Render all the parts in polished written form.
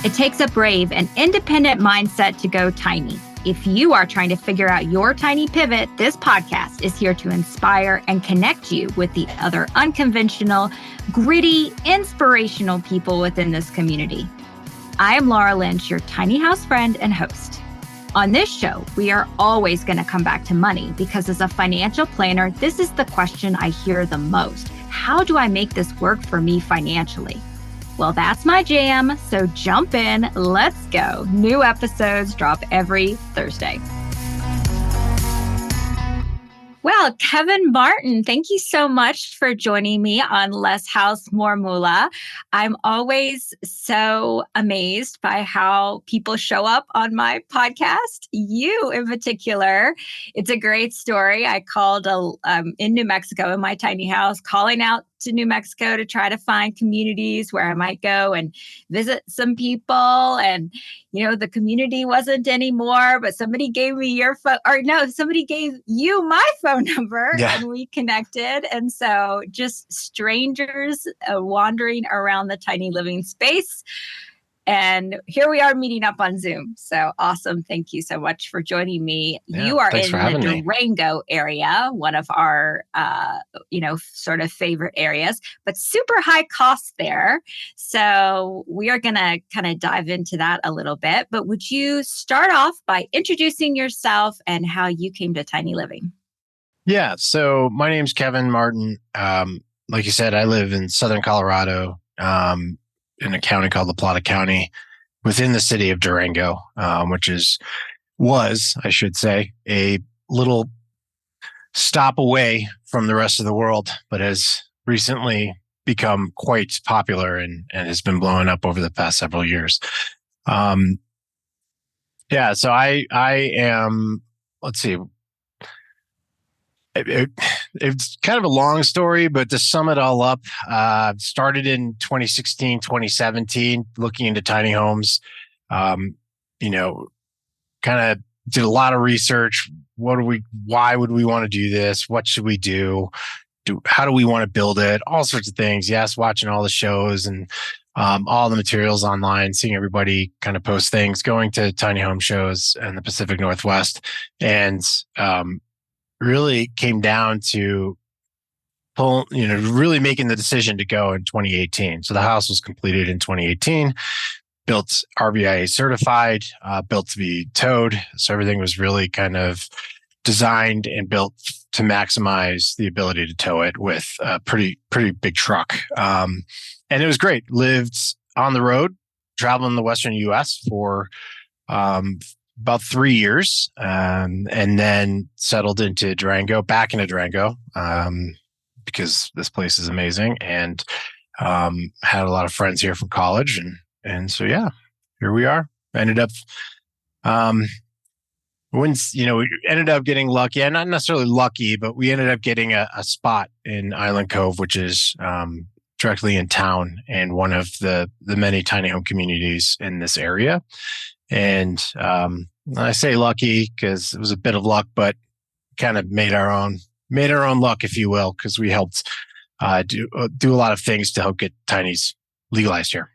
It takes a brave and independent mindset to go tiny. If you are trying to figure out your tiny pivot, this podcast is here to inspire and connect you with the other unconventional, gritty, inspirational people within this community. I am Laura Lynch, your tiny house friend and host. On this show, we are always going to come back to money because as a financial planner, this is the question I hear the most. How do I make this work for me financially? Well, that's my jam, so jump in, let's go. New episodes drop every Thursday. Well, Kevin Martin, thank you so much for joining me on Less House, More Moolah. I'm always so amazed by how people show up on my podcast. You in particular, it's a great story. I called in New Mexico in my tiny house, calling out to New Mexico to try to find communities where I might go and visit some people. And, the community wasn't anymore, but somebody gave me your phone, somebody gave you my phone number and we connected. And so just strangers wandering around the tiny living space. And here we are meeting up on Zoom. So awesome. Thank you so much for joining me. You are in the Durango area, one of our, sort of favorite areas, but super high costs there. So we are going to kind of dive into that a little bit. But would you start off by introducing yourself and how you came to tiny living? Yeah. So my name's Kevin Martin. Like you said, I live in Southern Colorado. In a county called La Plata County within the city of Durango, which was, I should say, a little stop away from the rest of the world, but has recently become quite popular and has been blowing up over the past several years. So I am, let's see, it's kind of a long story, but to sum it all up, started in 2016, 2017, looking into tiny homes, kind of did a lot of research. Why would we want to do this? What should we do? How do we want to build it? All sorts of things. Yes. Watching all the shows and, all the materials online, seeing everybody kind of post things, going to tiny home shows in the Pacific Northwest and, really came down to really making the decision to go in 2018. So the house was completed in 2018, built RVIA certified, built to be towed. So everything was really kind of designed and built to maximize the ability to tow it with a pretty big truck. And it was great. Lived on the road, traveling the Western US for, about 3 years, and then settled back into Durango, because this place is amazing, and had a lot of friends here from college, and so here we are. Ended up, we ended up getting lucky, and not necessarily lucky, but we ended up getting a spot in Island Cove, which is directly in town and one of the many tiny home communities in this area. And I say lucky because it was a bit of luck, but kind of made our own luck, if you will, because we helped do a lot of things to help get tinies legalized here.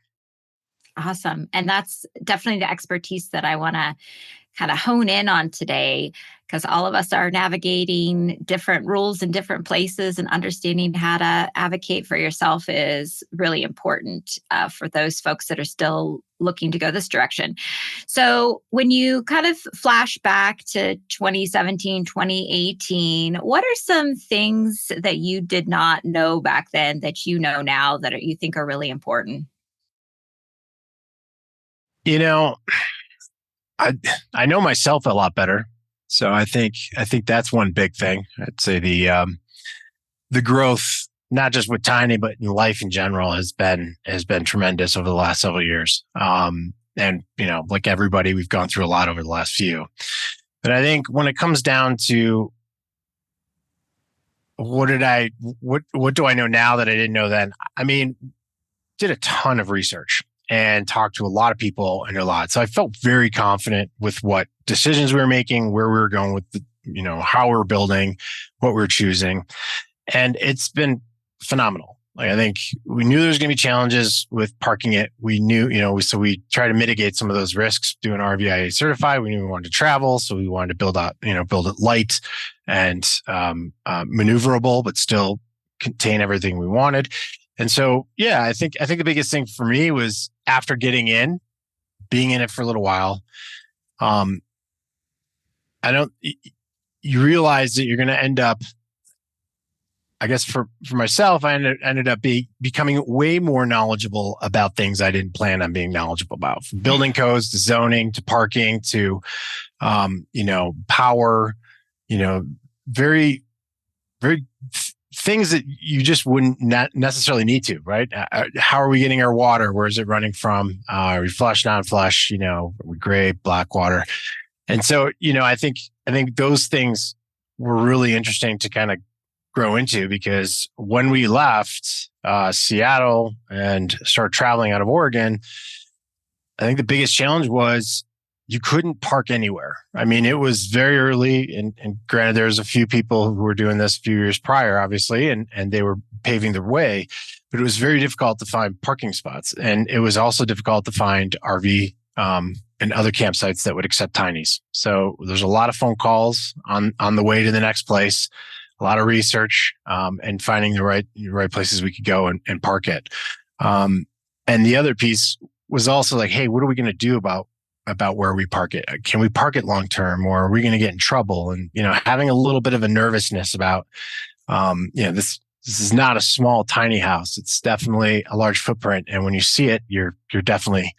Awesome. And that's definitely the expertise that I want to kind of hone in on today, because all of us are navigating different rules in different places, and understanding how to advocate for yourself is really important for those folks that are still looking to go this direction. So when you kind of flash back to 2017, 2018, what are some things that you did not know back then that you know now that you think are really important? I know myself a lot better. So I think that's one big thing. I'd say the growth, not just with tiny, but in life in general, has been tremendous over the last several years. And like everybody, we've gone through a lot over the last few. But I think when it comes down to what do I know now that I didn't know then? I mean, did a ton of research and talked to a lot of people and a lot. So I felt very confident with what decisions we were making, where we were going with how we were building, what we were choosing. And it's been phenomenal. Like, I think we knew there was going to be challenges with parking it. We knew, so we try to mitigate some of those risks doing RVIA certified. We knew we wanted to travel. So we wanted to build it light and maneuverable, but still contain everything we wanted. And so, yeah, I think the biggest thing for me was after being in it for a little while, you realize that you're going to end up, I guess for myself, I ended up becoming way more knowledgeable about things I didn't plan on being knowledgeable about, from building codes to zoning to parking to, power, very, very things that you just wouldn't necessarily need to, right? How are we getting our water? Where is it running from? Are we flush, non-flush? Are we gray, black water? And so, I think those things were really interesting to kind of grow into, because when we left Seattle and started traveling out of Oregon, I think the biggest challenge was you couldn't park anywhere. I mean, it was very early, and granted, there's a few people who were doing this a few years prior, obviously, and they were paving the way, but it was very difficult to find parking spots. And it was also difficult to find RV and other campsites that would accept tinies. So there's a lot of phone calls on the way to the next place, a lot of research, and finding the right places we could go and park it. And the other piece was also like, hey, what are we going to do about where we park it? Can we park it long term, or are we going to get in trouble? And having a little bit of a nervousness about, this is not a small tiny house. It's definitely a large footprint, and when you see it, you're definitely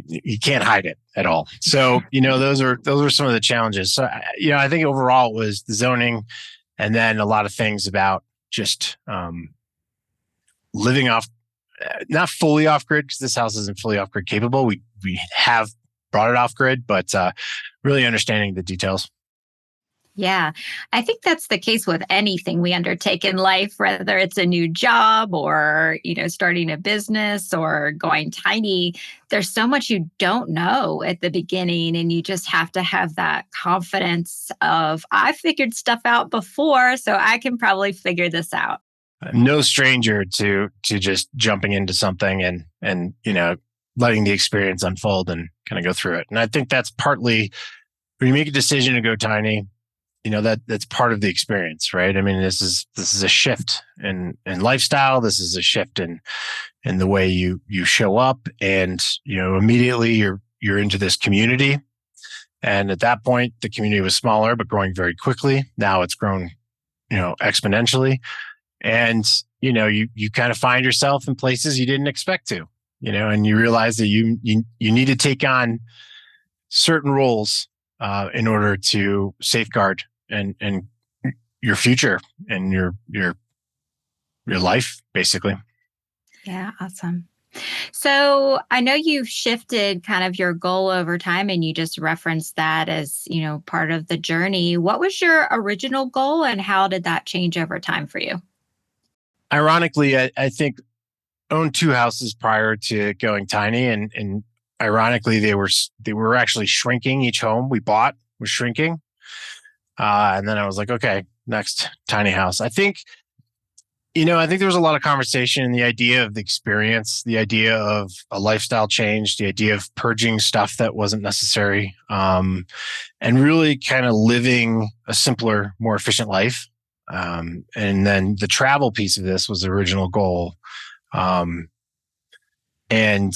you can't hide it at all. So those are some of the challenges. So I think overall it was the zoning, and then a lot of things about just living off, not fully off grid, because this house isn't fully off grid capable. We have brought it off grid, but really understanding the details. Yeah, I think that's the case with anything we undertake in life, whether it's a new job or, starting a business or going tiny. There's so much you don't know at the beginning, and you just have to have that confidence of, I figured stuff out before, so I can probably figure this out. I'm no stranger to just jumping into something and letting the experience unfold and kind of go through it. And I think that's partly when you make a decision to go tiny, that's part of the experience, right? I mean, this is a shift in lifestyle. This is a shift in the way you show up, and immediately you're into this community. And at that point, the community was smaller but growing very quickly. Now it's grown, exponentially, and you kind of find yourself in places you didn't expect to, and you realize that you need to take on certain roles in order to safeguard and your future and your life, basically. Yeah, awesome. So I know you've shifted kind of your goal over time, and you just referenced that as, part of the journey. What was your original goal, and how did that change over time for you? Ironically, I think owned two houses prior to going tiny, and ironically, they were actually shrinking. Each home we bought was shrinking. And then I was like, okay, next tiny house. I think there was a lot of conversation in the idea of the experience, the idea of a lifestyle change, the idea of purging stuff that wasn't necessary, and really kind of living a simpler, more efficient life. And then the travel piece of this was the original goal. And kind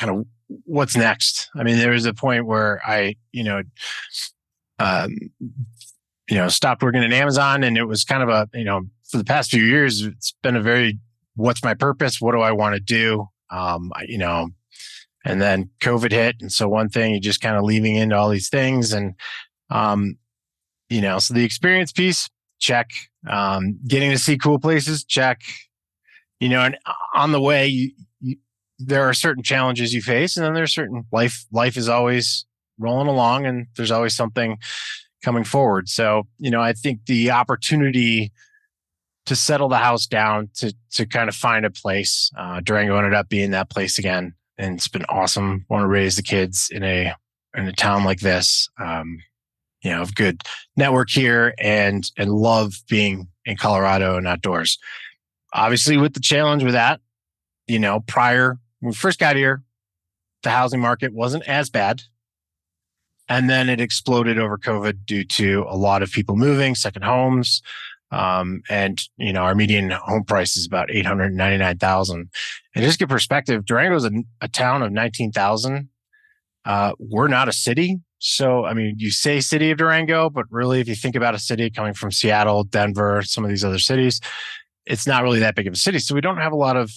of what's next? I mean, there was a point where I, stopped working at Amazon, and it was kind of a, for the past few years, it's been a very, what's my purpose? What do I want to do? And then COVID hit. And so one thing, you're just kind of leaving into all these things. And, so the experience piece, check. Getting to see cool places, check. And on the way, there are certain challenges you face, and then there's certain life is always rolling along, and there's always something coming forward. So, I think the opportunity to settle the house down, to kind of find a place, Durango ended up being that place again. And it's been awesome. Want to raise the kids in a town like this, have good network here, and love being in Colorado and outdoors. obviously with the challenge with that, prior when we first got here, the housing market wasn't as bad. And then it exploded over COVID due to a lot of people moving, second homes. And our median home price is about 899,000. And just to get perspective, Durango is a town of 19,000. We're not a city. So, I mean, you say city of Durango, but really, if you think about a city coming from Seattle, Denver, some of these other cities, it's not really that big of a city. So we don't have a lot of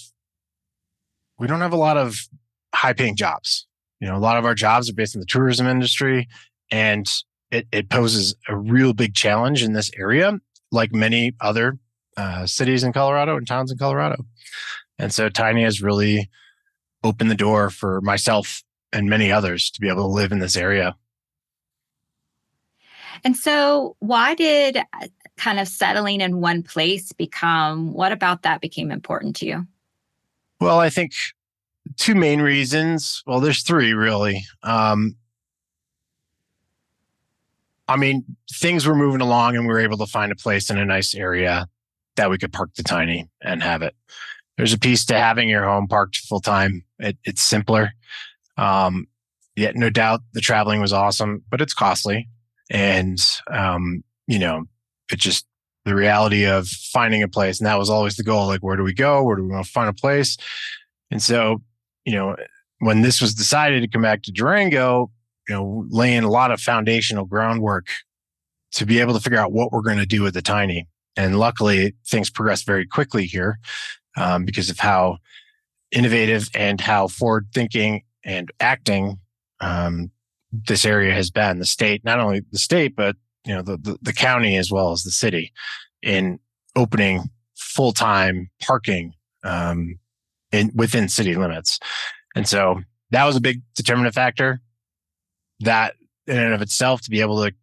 high paying jobs. A lot of our jobs are based in the tourism industry, and it poses a real big challenge in this area, like many other cities in Colorado and towns in Colorado. And so Tiny has really opened the door for myself and many others to be able to live in this area. And so, why did kind of settling in one place what about that became important to you? Well, I think two main reasons. Well, there's three really. I mean, things were moving along and we were able to find a place in a nice area that we could park the Tiny and have it. There's a piece to having your home parked full time. It's simpler. Yet no doubt the traveling was awesome, but it's costly. And, it just the reality of finding a place. And that was always the goal. Like, where do we go? Where do we want to find a place? And so, when this was decided to come back to Durango, laying a lot of foundational groundwork to be able to figure out what we're going to do with the Tiny. And luckily, things progressed very quickly here because of how innovative and how forward thinking and acting this area has been. The state, not only the state, but the county as well as the city, in opening full-time parking within city limits. And so that was a big determinant factor. That in and of itself, to be able to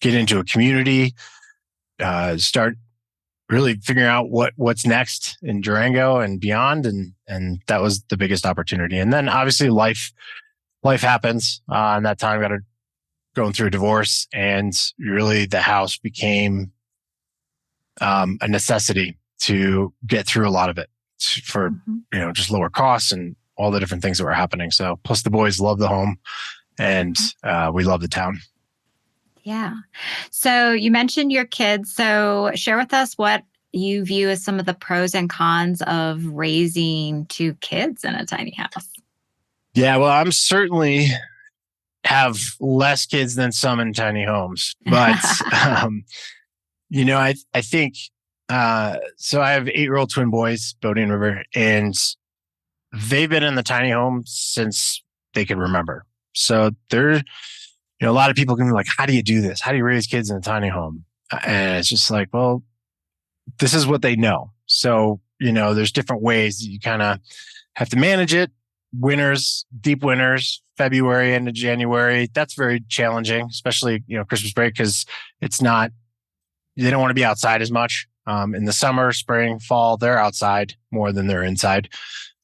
get into a community, start really figuring out what's next in Durango and beyond, and that was the biggest opportunity. And then obviously life happens. And that time got going through a divorce, and really the house became a necessity to get through a lot of it for just lower costs and all the different things that were happening. So plus the boys love the home, and we love the town. Yeah. So you mentioned your kids. So share with us what you view as some of the pros and cons of raising two kids in a tiny house. Yeah, well, I'm certainly have less kids than some in tiny homes, but I think so. I have 8-year-old twin boys, Bodie and River, and they've been in the tiny home since they can remember. So they're, a lot of people can be like, how do you do this? How do you raise kids in a tiny home? And it's just like, well, this is what they know. So, there's different ways that you kind of have to manage it. Winters, deep winters, February into January, that's very challenging, especially, Christmas break, because they don't want to be outside as much. In the summer, spring, fall, they're outside more than they're inside.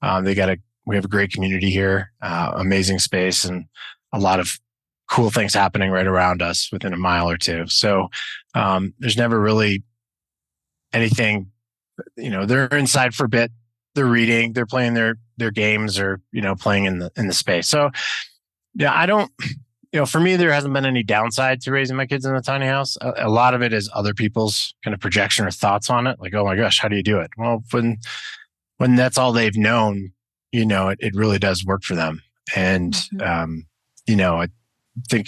We have a great community here, amazing space, and a lot of cool things happening right around us within a mile or two. So there's never really anything, they're inside for a bit, they're reading, they're playing their games, or, playing in the space. So yeah, I don't, for me, there hasn't been any downside to raising my kids in a tiny house. A lot of it is other people's kind of projection or thoughts on it. Like, oh my gosh, how do you do it? Well, when that's all they've known, it really does work for them. And, I think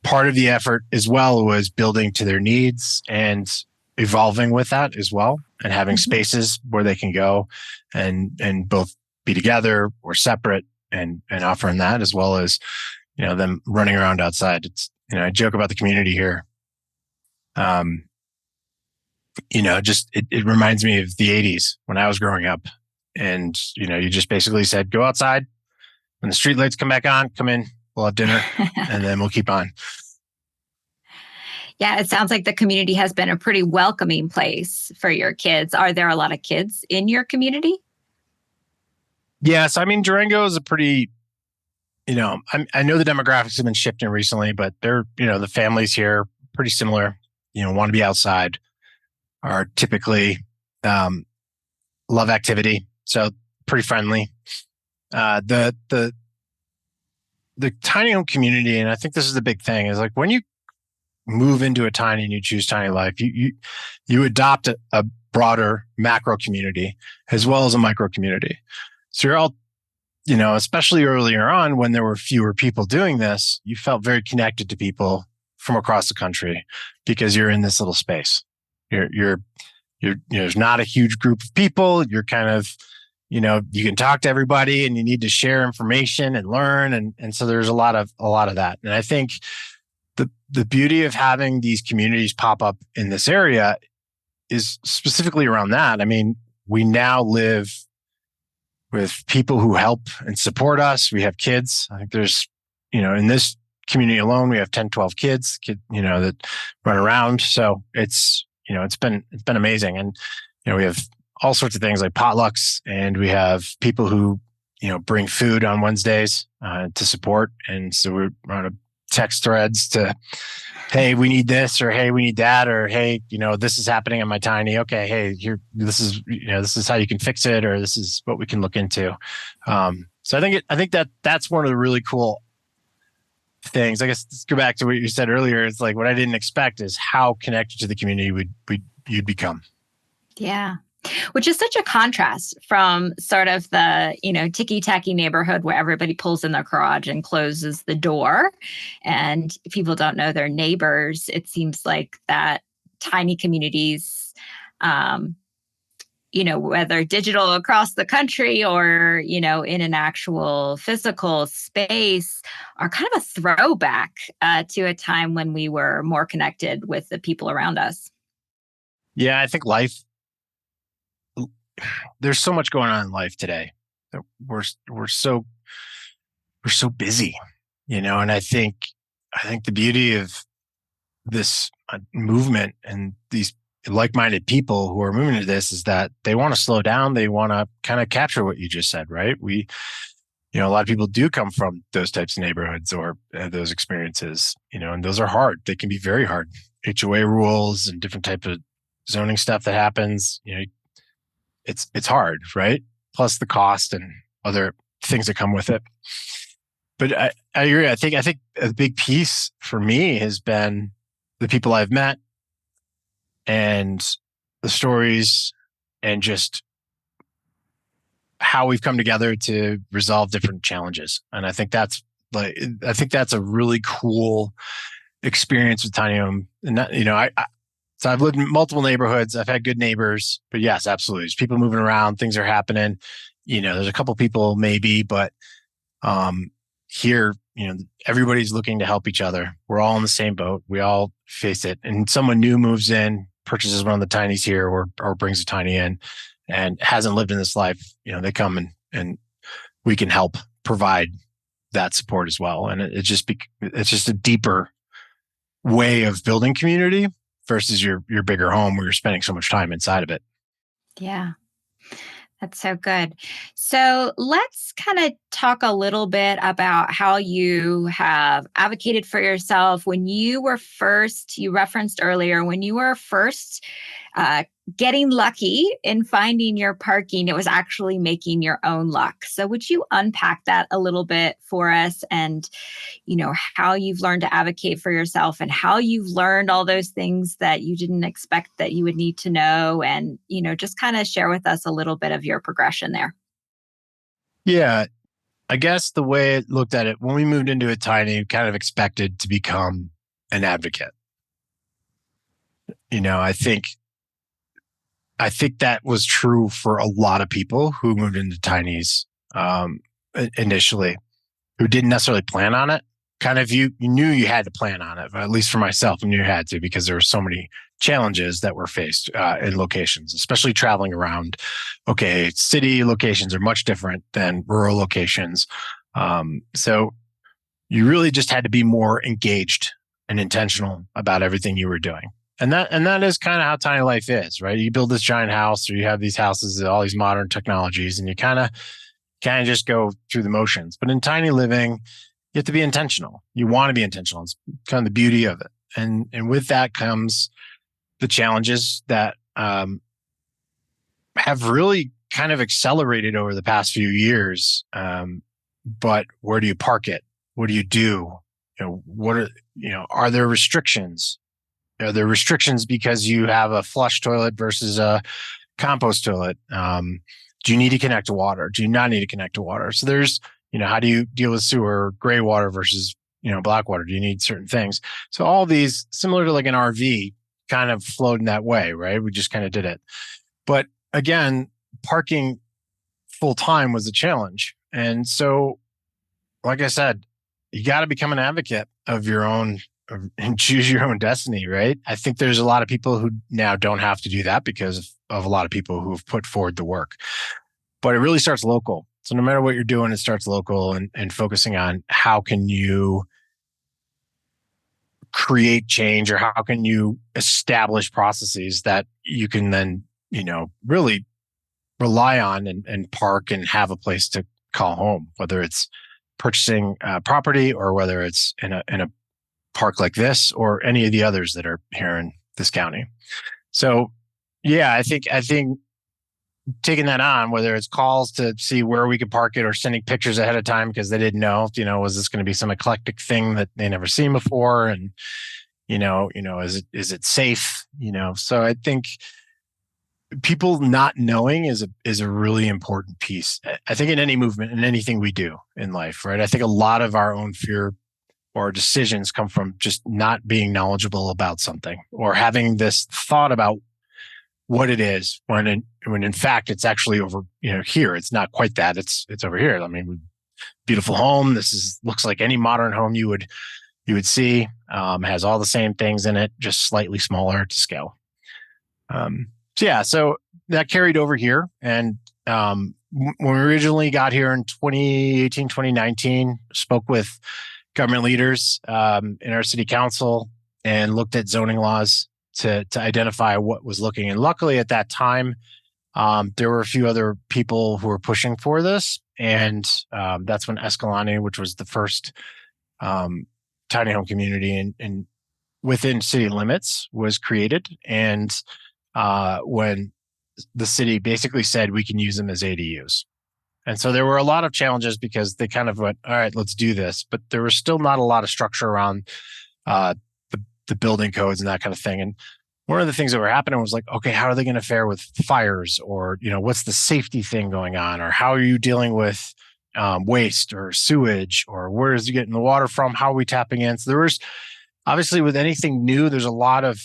part of the effort as well was building to their needs and evolving with that as well, and having spaces where they can go and both be together or separate, and offering that, as well as, them running around outside. It's, I joke about the community here. It reminds me of the 80s when I was growing up, and, you just basically said, go outside. When the street lights come back on, come in, we'll have dinner, and then we'll keep on. Yeah, it sounds like the community has been a pretty welcoming place for your kids. Are there a lot of kids in your community? Yes. I mean, Durango is a pretty, I know the demographics have been shifting recently, but they're, the families here pretty similar, want to be outside, are typically, love activity. So pretty friendly. Uh, the, the, the tiny home community, and I think this is the big thing, is like when you move into a tiny and you choose tiny life, you adopt a broader macro community as well as a micro community. So you're all, especially earlier on when there were fewer people doing this, you felt very connected to people from across the country because you're in this little space. There's not a huge group of people. You're kind of, you can talk to everybody and you need to share information and learn. And so there's a lot of that. And I think the beauty of having these communities pop up in this area is specifically around that. I mean, we now live with people who help and support us. We have kids. I think there's, in this community alone, we have 10, 12 kids, that run around. So it's been amazing. And, we have all sorts of things like potlucks, and we have people who, bring food on Wednesdays to support. And so we're on a text threads to, hey, we need this, or hey, we need that, or hey, this is happening in my tiny. Okay, hey, here, this is how you can fix it, or this is what we can look into. So I think that's one of the really cool things. I guess let's go back to what you said earlier. It's like what I didn't expect is how connected to the community you'd become. Yeah. Which is such a contrast from sort of the, ticky-tacky neighborhood where everybody pulls in their garage and closes the door and people don't know their neighbors. It seems like that tiny communities, whether digital across the country or, in an actual physical space, are kind of a throwback to a time when we were more connected with the people around us. Yeah, I think there's so much going on in life today that we're so busy, and I think the beauty of this movement and these like-minded people who are moving to this is that they want to slow down. They want to kind of capture what you just said, right? A lot of people do come from those types of neighborhoods or those experiences, and those are hard. They can be very hard. HOA rules and different type of zoning stuff that happens, it's hard, right? Plus the cost and other things that come with it. But I agree. I think a big piece for me has been the people I've met and the stories and just how we've come together to resolve different challenges. And I think that's a really cool experience with tiny home. And that, so I've lived in multiple neighborhoods. I've had good neighbors, but yes, absolutely. There's people moving around. Things are happening. There's a couple people maybe, but here, everybody's looking to help each other. We're all in the same boat. We all face it. And someone new moves in, purchases one of the tinies here or brings a tiny in and hasn't lived in this life. They come and we can help provide that support as well. And it's just a deeper way of building community versus your bigger home where you're spending so much time inside of it. Yeah. That's so good. So let's kind of talk a little bit about how you have advocated for yourself when you referenced earlier, when you were first getting lucky in finding your parking, it was actually making your own luck. So would you unpack that a little bit for us and, how you've learned to advocate for yourself and how you've learned all those things that you didn't expect that you would need to know and, just kind of share with us a little bit of your progression there. Yeah. I guess the way it looked at it, when we moved into a tiny, kind of expected to become an advocate. I think that was true for a lot of people who moved into tinies initially, who didn't necessarily plan on it. Kind of you knew you had to plan on it, but at least for myself, I knew you had to because there were so many challenges that were faced in locations, especially traveling around. Okay, city locations are much different than rural locations. So you really just had to be more engaged and intentional about everything you were doing. And that is kind of how tiny life is, right? You build this giant house or you have these houses, all these modern technologies, and you kind of just go through the motions. But in tiny living, you have to be intentional. You want to be intentional. It's kind of the beauty of it. And with that comes the challenges that have really kind of accelerated over the past few years. But where do you park it? What do you do? Are there restrictions? Are there restrictions because you have a flush toilet versus a compost toilet? Do you need to connect to water? Do you not need to connect to water? So there's, how do you deal with sewer, gray water versus, black water? Do you need certain things? So all these, similar to like an RV, kind of flowed in that way, right? We just kind of did it. But again, parking full time was a challenge. And so, like I said, you got to become an advocate of your own and choose your own destiny, right? I think there's a lot of people who now don't have to do that because of a lot of people who have put forward the work. But it really starts local. So no matter what you're doing, it starts local and focusing on how can you create change or how can you establish processes that you can then, really rely on and park and have a place to call home, whether it's purchasing property or whether it's in a park like this or any of the others that are here in this county. So yeah, I think taking that on, whether it's calls to see where we could park it or sending pictures ahead of time because they didn't know, was this going to be some eclectic thing that they never seen before? And, is it safe? So I think people not knowing is a really important piece. I think in any movement, in anything we do in life, right? I think a lot of our own fear or decisions come from just not being knowledgeable about something or having this thought about what it is when in fact it's actually over, here. It's not quite that. It's over here. I mean, beautiful home. Looks like any modern home you would see. Has all the same things in it, just slightly smaller to scale. So that carried over here. And when we originally got here in 2018, 2019, spoke with government leaders in our city council and looked at zoning laws to identify what was looking. And luckily at that time, there were a few other people who were pushing for this. And that's when Escalante, which was the first tiny home community in within city limits, was created. And when the city basically said we can use them as ADUs. And so there were a lot of challenges because they kind of went, all right, let's do this. But there was still not a lot of structure around the building codes and that kind of thing. And one of the things that were happening was like, okay, how are they going to fare with fires? Or, what's the safety thing going on? Or how are you dealing with waste or sewage? Or where is you getting the water from? How are we tapping in? So there was, obviously with anything new, there's a lot of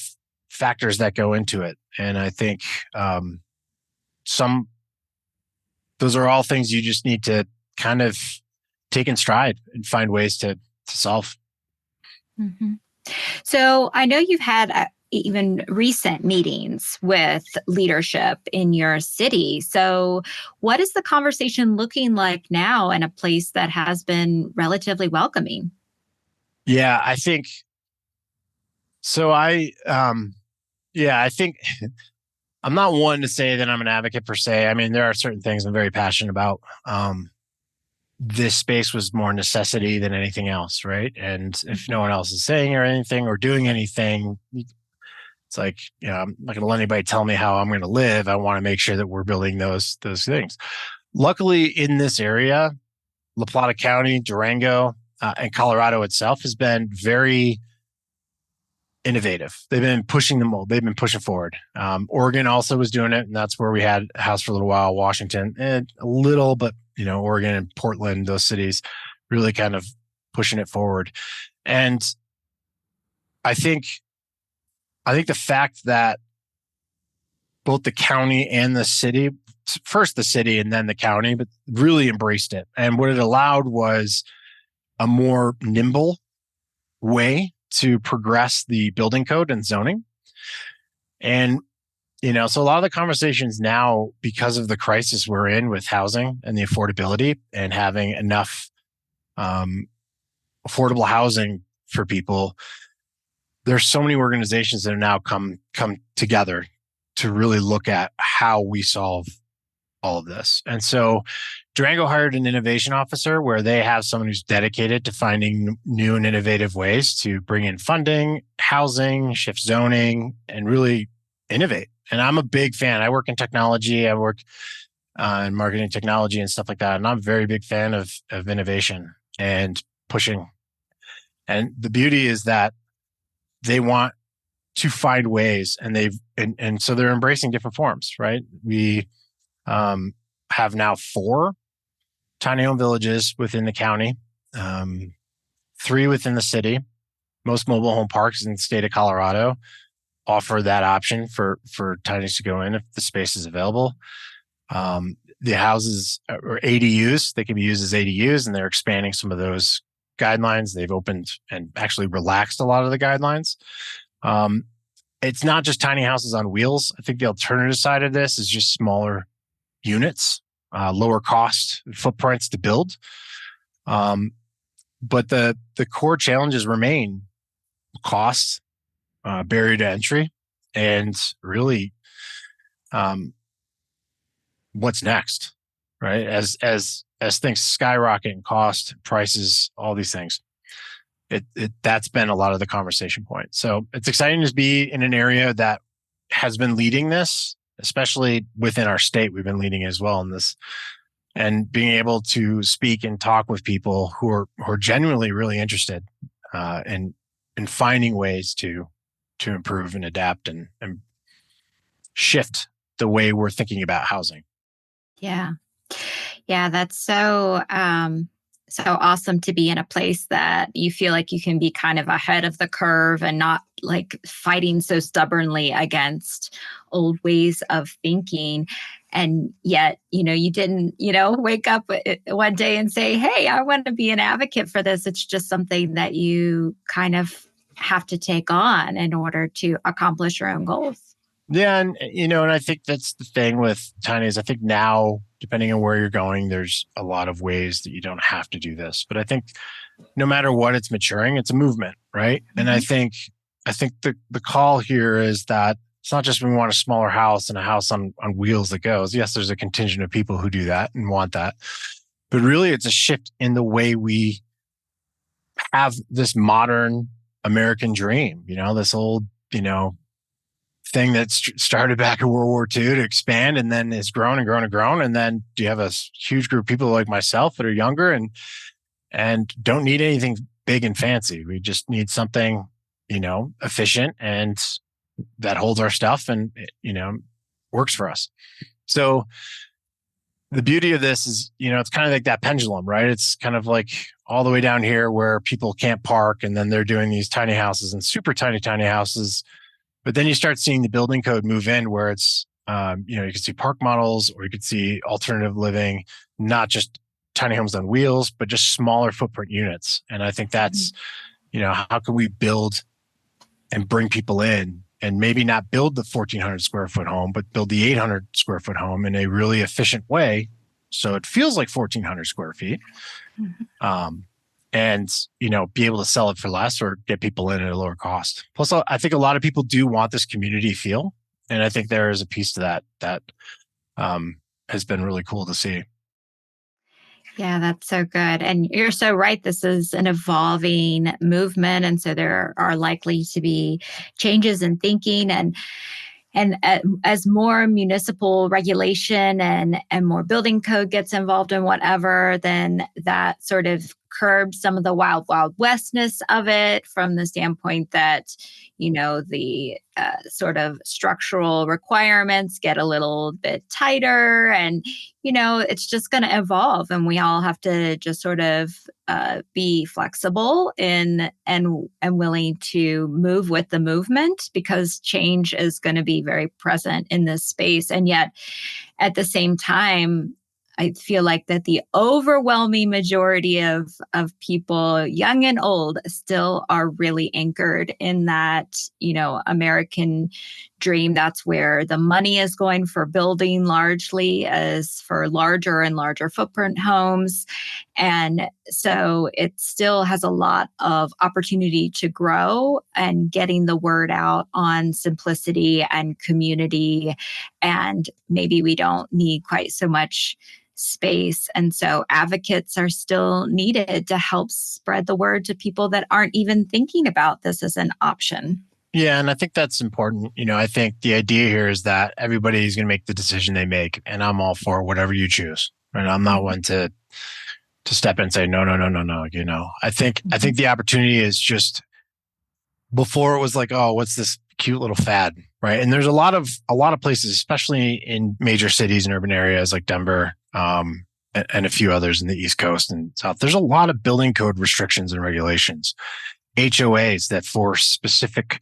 factors that go into it. And I think those are all things you just need to kind of take in stride and find ways to solve. Mm-hmm. So I know you've had even recent meetings with leadership in your city. So what is the conversation looking like now in a place that has been relatively welcoming? Yeah, I think so. I think I'm not one to say that I'm an advocate per se. I mean, there are certain things I'm very passionate about. This space was more necessity than anything else, right? And if no one else is saying or anything or doing anything, it's like, I'm not going to let anybody tell me how I'm going to live. I want to make sure that we're building those things. Luckily, in this area, La Plata County, Durango, and Colorado itself has been very innovative. They've been pushing the mold. They've been pushing forward. Oregon also was doing it, and that's where we had a house for a little while. Washington, a little, but Oregon and Portland, those cities, really kind of pushing it forward. And I think the fact that both the county and the city, first the city and then the county, but really embraced it. And what it allowed was a more nimble way to progress the building code and zoning. And, so a lot of the conversations now, because of the crisis we're in with housing and the affordability and having enough affordable housing for people, there's so many organizations that have now come together to really look at how we solve all of this. And so Durango hired an innovation officer where they have someone who's dedicated to finding new and innovative ways to bring in funding, housing, shift zoning, and really innovate. And I'm a big fan. I work in technology. I work and marketing technology and stuff like that. And I'm a very big fan of innovation and pushing. And the beauty is that they want to find ways, and and so they're embracing different forms, right? We have now 4 tiny home villages within the county, 3 within the city. Most mobile home parks in the state of Colorado offer that option for tinies to go in if the space is available. The houses are ADUs; they can be used as ADUs, and they're expanding some of those guidelines. They've opened and actually relaxed a lot of the guidelines. It's not just tiny houses on wheels. I think the alternative side of this is just smaller units, lower cost footprints to build. But the core challenges remain cost, barrier to entry, and really what's next, right? As things skyrocket in cost, prices, all these things. That's been a lot of the conversation point. So it's exciting to be in an area that has been leading this, especially within our state. We've been leading as well in this, and being able to speak and talk with people who are genuinely really interested in finding ways to improve and adapt and shift the way we're thinking about housing. Yeah. Yeah, that's so awesome to be in a place that you feel like you can be kind of ahead of the curve and not like fighting so stubbornly against old ways of thinking. And yet, you didn't, wake up one day and say, "Hey, I want to be an advocate for this." It's just something that you kind of have to take on in order to accomplish your own goals. Yeah, and I think that's the thing with tinies. I think now, depending on where you're going, there's a lot of ways that you don't have to do this. But I think no matter what, it's maturing. It's a movement, right? Mm-hmm. And I think the call here is that it's not just we want a smaller house and a house on wheels that goes. Yes, there's a contingent of people who do that and want that, but really, it's a shift in the way we have this modern American dream. This old, thing that started back in World War II to expand and then has grown and grown and grown. And then you have a huge group of people like myself that are younger and don't need anything big and fancy. We just need something, efficient and that holds our stuff and, works for us. So the beauty of this is, it's kind of like that pendulum, right? It's kind of like all the way down here where people can't park and then they're doing these tiny houses and super tiny houses. But then you start seeing the building code move in where it's, you can see park models or you could see alternative living, not just tiny homes on wheels, but just smaller footprint units. And I think that's, how can we build and bring people in and maybe not build the 1,400 square foot home, but build the 800 square foot home in a really efficient way. So it feels like 1,400 square feet. Mm-hmm. And, be able to sell it for less or get people in at a lower cost. Plus, I think a lot of people do want this community feel. And I think there is a piece to that has been really cool to see. Yeah, that's so good. And you're so right. This is an evolving movement. And so there are likely to be changes in thinking and as more municipal regulation and more building code gets involved in whatever, then that sort of curbs some of the wild westness of it from the standpoint that, the sort of structural requirements get a little bit tighter and, it's just going to evolve and we all have to just sort of be flexible and willing to move with the movement because change is going to be very present in this space. And yet at the same time, I feel like that the overwhelming majority of people, young and old, still are really anchored in that, American dream. That's where the money is going for building largely as for larger and larger footprint homes. And so it still has a lot of opportunity to grow and getting the word out on simplicity and community. And maybe we don't need quite so much space. And so advocates are still needed to help spread the word to people that aren't even thinking about this as an option. Yeah, and I think that's important. I think the idea here is that everybody's going to make the decision they make, and I'm all for whatever you choose. And I'm not Mhm. one to step in and say no, no, no, no, no. I think Mhm. the opportunity is just before it was like, oh, what's this cute little fad, right? And there's a lot of places, especially in major cities and urban areas like Denver, and a few others in the East Coast and South. There's a lot of building code restrictions and regulations, HOAs that force specific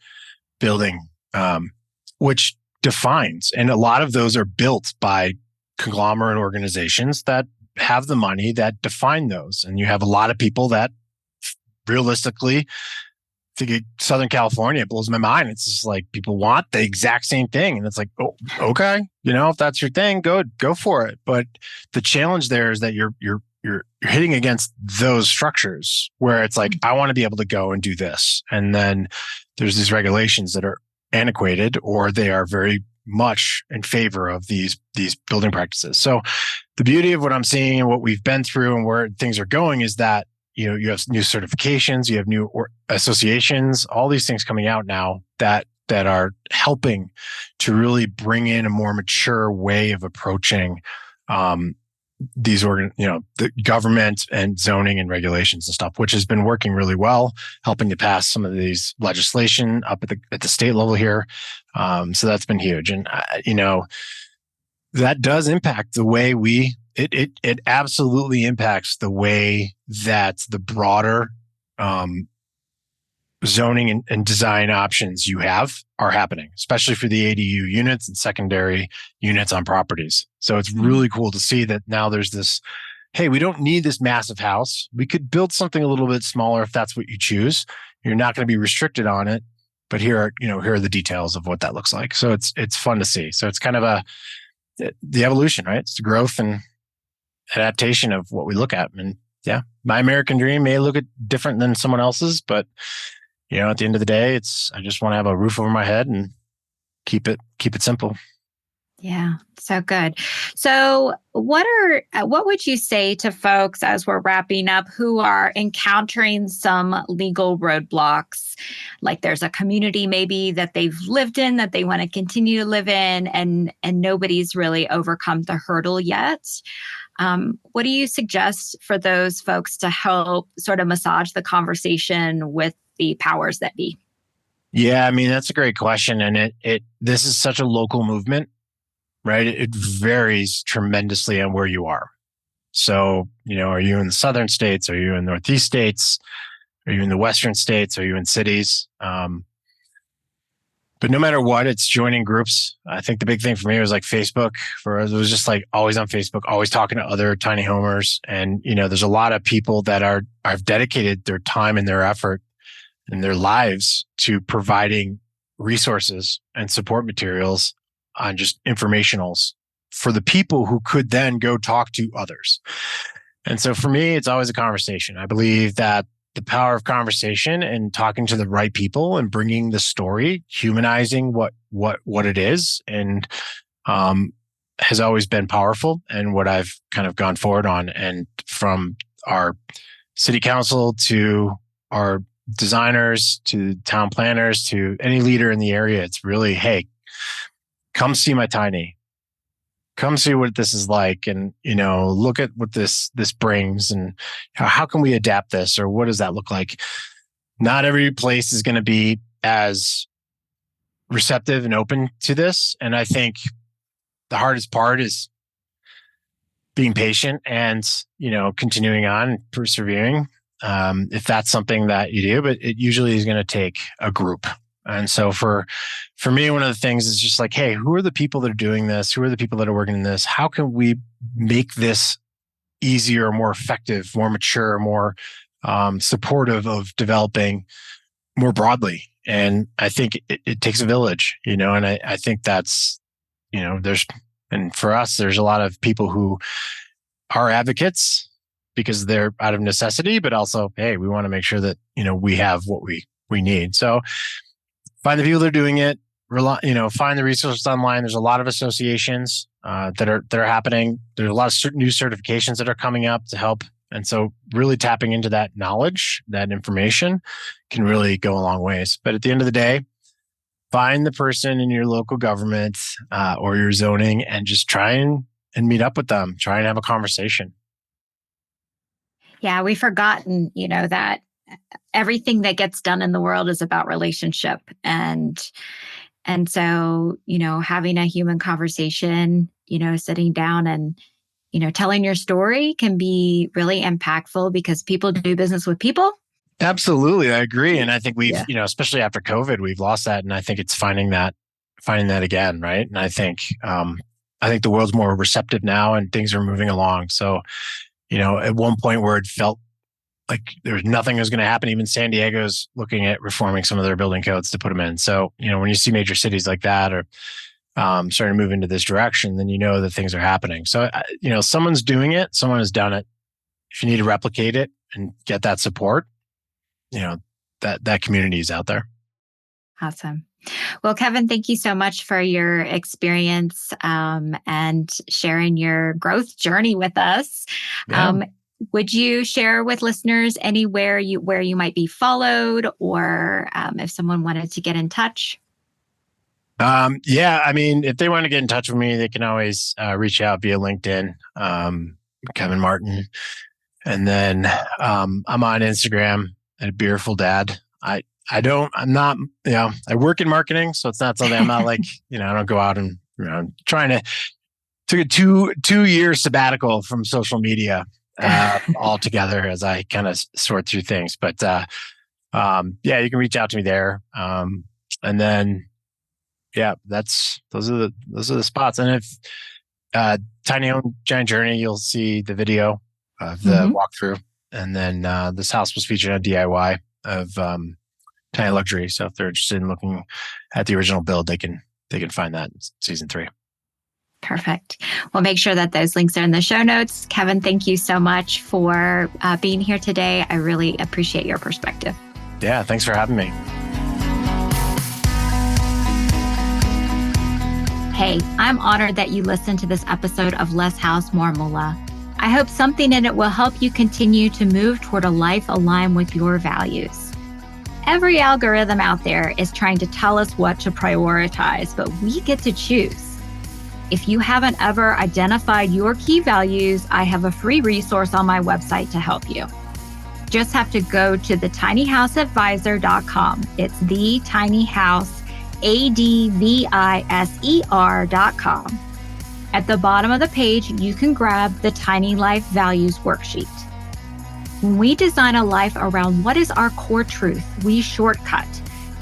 building, which defines, and a lot of those are built by conglomerate organizations that have the money that define those. And you have a lot of people that realistically, think Southern California, it blows my mind. It's just like people want the exact same thing. And it's like, oh, okay, if that's your thing, go for it. But the challenge there is that you're hitting against those structures where it's like, I want to be able to go and do this. And then there's these regulations that are antiquated, or they are very much in favor of these building practices. So the beauty of what I'm seeing and what we've been through and where things are going is that you have new certifications, you have new associations, all these things coming out now that are helping to really bring in a more mature way of approaching the government and zoning and regulations and stuff, which has been working really well, helping to pass some of these legislation up at the state level here. So that's been huge, and that does impact the way it absolutely impacts the way that the broader zoning and design options you have are happening, especially for the ADU units and secondary units on properties. So it's Mhm. really cool to see that now there's this, hey, we don't need this massive house. We could build something a little bit smaller if that's what you choose. You're not going to be restricted on it, but here are the details of what that looks like. So it's fun to see. So it's kind of the evolution, right? It's the growth and adaptation of what we look at. And yeah, my American dream may look different than someone else's, but at the end of the day, I just want to have a roof over my head and keep it simple. Yeah, so good. So, what would you say to folks as we're wrapping up who are encountering some legal roadblocks? Like there's a community maybe that they've lived in that they want to continue to live in, and nobody's really overcome the hurdle yet. What do you suggest for those folks to help sort of massage the conversation with the powers that be? Yeah, I mean that's a great question, and it this is such a local movement, right? It varies tremendously on where you are. So, are you in the southern states? Are you in northeast states? Are you in the western states? Are you in cities? But no matter what, it's joining groups. I think the big thing for me was like Facebook. For us, it was just like always on Facebook, always talking to other tiny homers. And there's a lot of people that have dedicated their time and their effort and their lives to providing resources and support materials on just informationals for the people who could then go talk to others. And so for me, it's always a conversation. I believe that the power of conversation and talking to the right people and bringing the story, humanizing what it is, and um, has always been powerful, and what I've kind of gone forward on. And from our city council to our designers to town planners to any leader in the area, it's really, hey, come see my tiny, come see what this is like, and look at what this brings, and how can we adapt this, or what does that look like. Not every place is going to be as receptive and open to this, and I think the hardest part is being patient and continuing on and persevering, if that's something that you do. But it usually is going to take a group. And so for me, one of the things is just like, hey, who are the people that are doing this? Who are the people that are working in this? How can we make this easier, more effective, more mature, more supportive of developing more broadly? And I think it takes a village, and I think that's, there's, and for us, there's a lot of people who are advocates because they're out of necessity, but also, hey, we want to make sure that, we have what we need. So find the people that are doing it, find the resources online. There's a lot of associations that are happening. There's a lot of new certifications that are coming up to help. And so really tapping into that knowledge, that information can really go a long ways. But at the end of the day, find the person in your local government or your zoning and just try and meet up with them, try and have a conversation. Yeah, we've forgotten, that everything that gets done in the world is about relationship. And so, having a human conversation, sitting down and, telling your story can be really impactful because people do business with people. Absolutely. I agree. And I think we've, Yeah. Especially after COVID, we've lost that. And I think it's finding that again. Right. And I think the world's more receptive now and things are moving along. So, at one point where it felt like there was nothing was going to happen, even San Diego's looking at reforming some of their building codes to put them in. So, when you see major cities like that or starting to move into this direction, then that things are happening. So, someone's doing it, someone has done it. If you need to replicate it and get that support, that community is out there. Awesome. Well, Kevin, thank you so much for your experience and sharing your growth journey with us. Yeah. Would you share with listeners anywhere where you might be followed, or if someone wanted to get in touch? Yeah. I mean, if they want to get in touch with me, they can always reach out via LinkedIn, Kevin Martin. And then I'm on Instagram at Beerful Dad. I'm not, I work in marketing, so it's not something I'm not like, I don't go out and trying to took a 2-year sabbatical from social media altogether as I kind of sort through things. But yeah, you can reach out to me there. And then, yeah, those are the spots. And if Tiny Home Giant Journey, you'll see the video of the walkthrough. And then this house was featured on DIY of Tiny Luxury. So if they're interested in looking at the original build, they can find that in season 3. Perfect. We'll make sure that those links are in the show notes. Kevin, thank you so much for being here today. I really appreciate your perspective. Yeah, thanks for having me. Hey, I'm honored that you listened to this episode of Less House, More Moolah. I hope something in it will help you continue to move toward a life aligned with your values. Every algorithm out there is trying to tell us what to prioritize, but we get to choose. If you haven't ever identified your key values, I have a free resource on my website to help you. Just have to go to thetinyhouseadvisor.com. It's thetinyhouseadvisor.com. At the bottom of the page, you can grab the Tiny Life Values Worksheet. When we design a life around what is our core truth, we shortcut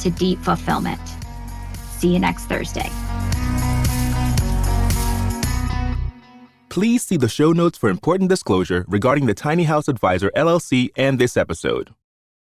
to deep fulfillment. See you next Thursday. Please see the show notes for important disclosure regarding the Tiny House Advisor LLC and this episode.